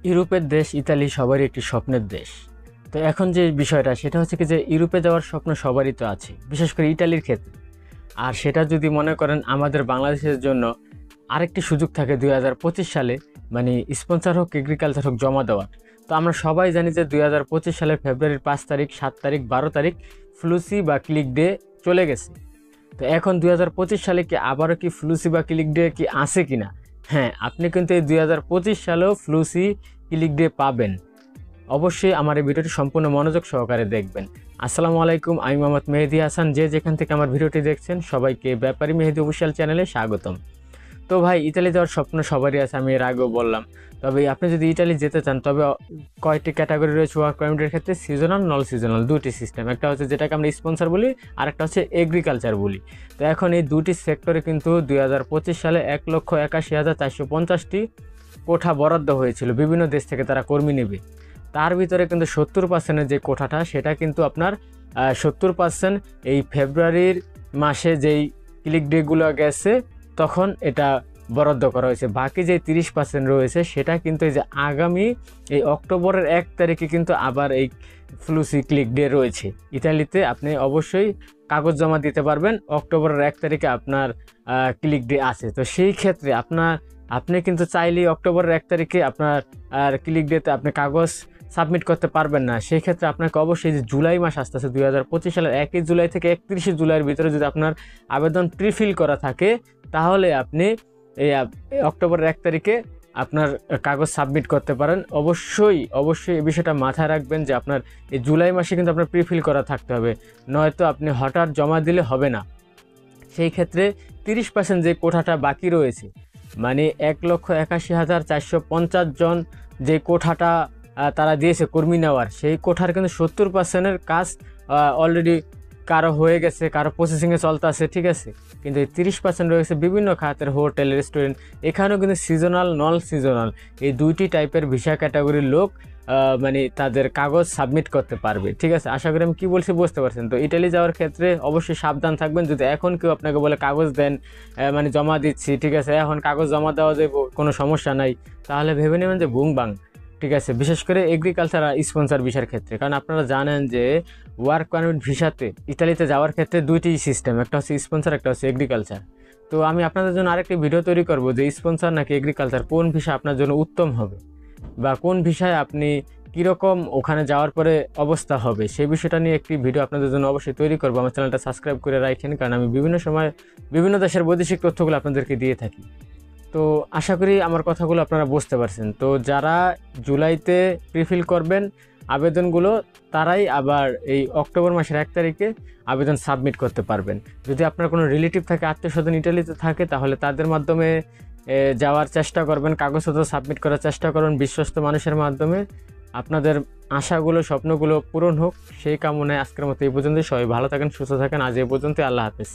ইউরোপের দেশ ইতালি সবারই একটি স্বপ্নের দেশ। তো এখন যে বিষয়টা সেটা হচ্ছে কি যে ইউরোপে যাওয়ার স্বপ্ন সবারই তো আছে, বিশেষ করে ইতালির ক্ষেত্রে। আর সেটা যদি মনে করেন আমাদের বাংলাদেশের জন্য আরেকটি সুযোগ থাকে 2025 সালে, মানে স্পন্সর হোক এগ্রিকালচার হোক জমা দেওয়ার। তো আমরা সবাই জানি যে 2025 সালের ফেব্রুয়ারির 5 তারিখ, 7 তারিখ, 12 তারিখ ফ্লুসি বা ক্লিক ডে চলে গেছে। তো এখন 2025 সালে কি আবারও কি ফ্লুসি বা ক্লিক ডে কি আছে কিনা? হ্যাঁ, আপনি কিন্তু এই 2025 সালেও ফ্লুসি ক্লিক ডে পাবেন। অবশ্যই আমার এই ভিডিওটি সম্পূর্ণ মনোযোগ সহকারে দেখবেন। আসসালামু আলাইকুম, আমি মোহাম্মদ মেহেদি হাসান। যে যেখান থেকে আমার ভিডিওটি দেখছেন সবাইকে ব্যাপারী মেহেদি অফিসিয়াল চ্যানেলে স্বাগতম। তো ভাই, ইতালি যাওয়ার স্বপ্ন সবারই আছে, আমি এর আগেও বললাম। তবে আপনি যদি ইতালি যেতে চান তবে কয়েকটি ক্যাটাগরি রয়েছে ওয়ার্ক পারমিটের ক্ষেত্রে, সিজনাল, নন সিজনাল দুটি সিস্টেম। একটা হচ্ছে যেটাকে আমরা স্পন্সর বলি, আর একটা হচ্ছে এগ্রিকালচার বলি। তো এখন এই দুটি সেক্টরে কিন্তু 2025 সালে 1,81,450টি কোঠা বরাদ্দ হয়েছিল। বিভিন্ন দেশ থেকে তারা কর্মী নেবে। তার ভিতরে কিন্তু 70%-এর যে কোঠাটা সেটা কিন্তু আপনার 70% এই ফেব্রুয়ারির মাসে যেই ক্লিক ডেগুলো গেছে তখন এটা বরাদ্দ করা হয়েছে। বাকি যে 30% রয়েছে সেটা কিন্তু এই যে আগামী এই অক্টোবরের 1 তারিখে কিন্তু আবার এই ফ্লুসি ক্লিক ডে রয়েছে ইতালিতে। আপনি অবশ্যই কাগজ জমা দিতে পারবেন, অক্টোবরের 1 তারিখে আপনার ক্লিক ডে আছে। তো সেই ক্ষেত্রে আপনি কিন্তু চাইলেই অক্টোবরের 1 তারিখে আপনার ক্লিক ডেতে আপনি কাগজ সাবমিট করতে পারবেন না। সেই ক্ষেত্রে আপনাকে অবশ্যই যে জুলাই মাস আসতেছে 2025 সালের 1 জুলাই থেকে 31 জুলাইয়ের ভিতরে যদি আপনার আবেদন প্রিফিল করা থাকে তাহলে আপনি এই অক্টোবরের 1 তারিখে আপনার কাগজ সাবমিট করতে পারেন। অবশ্যই এই বিষয়টা মাথায় রাখবেন যে আপনার এই জুলাই মাসে কিন্তু আপনার প্রিফিল করা থাকতে হবে, নয়তো আপনি হঠাৎ জমা দিলে হবে না। সেই ক্ষেত্রে 30% যে কোঠাটা বাকি রয়েছে, মানে 1,81,450 জন যে কোঠাটা তারা দিয়েছে কর্মী নেওয়ার, সেই কোঠার কিন্তু 70%-এর কাজ অলরেডি কারো হয়ে গেছে, কারো প্রসেসিংয়ে চলতে আছে, ঠিক আছে। কিন্তু এই 30% রয়েছে বিভিন্ন খাতের, হোটেল, রেস্টুরেন্ট। এখানেও কিন্তু সিজনাল, নন সিজনাল এই দুইটি টাইপের ভিসা ক্যাটাগরির লোক মানে তাদের কাগজ সাবমিট করতে পারবে, ঠিক আছে। আশা করি আমি কী বলছি বুঝতে পারছেন। তো ইটালি যাওয়ার ক্ষেত্রে অবশ্যই সাবধান থাকবেন। যদি এখন কেউ আপনাকে বলে কাগজ দেন, মানে জমা দিচ্ছি, ঠিক আছে, এখন কাগজ জমা দেওয়া যাবে, কোনো সমস্যা নাই, তাহলে ভেবে নেবেন যে বুংবাং, ঠিক আছে। বিশেষ করে এগ্রিকালচার আর স্পন্সর ভিসার ক্ষেত্রে, কারণ আপনারা জানেন যে ওয়ার্ক পারমিট ভিসাতে ইতালিতে যাওয়ার ক্ষেত্রে দুইটি সিস্টেম, একটা হচ্ছে স্পন্সর, একটা হচ্ছে এগ্রিকালচার। তো আমি আপনাদের জন্য আরেকটি ভিডিও তৈরি করব যে স্পন্সর নাকি এগ্রিকালচার, কোন ভিসা আপনার জন্য উত্তম হবে বা কোন ভিসায় আপনি কীরকম ওখানে যাওয়ার পরে অবস্থা হবে, সেই বিষয়টা নিয়ে একটি ভিডিও আপনাদের জন্য অবশ্যই তৈরি করবো। আমার চ্যানেলটা সাবস্ক্রাইব করে রাখেন, কারণ আমি বিভিন্ন সময় বিভিন্ন দেশের বৈদেশিক তথ্যগুলো আপনাদেরকে দিয়ে থাকি। তো আশা করি আমার কথাগুলো আপনারা বুঝতে পারছেন। তো যারা জুলাইতে প্রিফিল করবেন আবেদনগুলো, তারাই আবার এই অক্টোবর মাসের 1 তারিখে আবেদন সাবমিট করতে পারবেন। যদি আপনার কোনো রিলেটিভ থাকে, আত্মীয়স্বজন ইটালিতে থাকে, তাহলে তাদের মাধ্যমে যাওয়ার চেষ্টা করবেন, কাগজপত্র সাবমিট করার চেষ্টা করবেন বিশ্বস্ত মানুষের মাধ্যমে। আপনাদের আশাগুলো, স্বপ্নগুলো পূরণ হোক, সেই কামনায় আজকের মতো এই পর্যন্তই। সবাই ভালো থাকেন, সুস্থ থাকেন। আজ এই পর্যন্তই। আল্লাহ হাফেজ।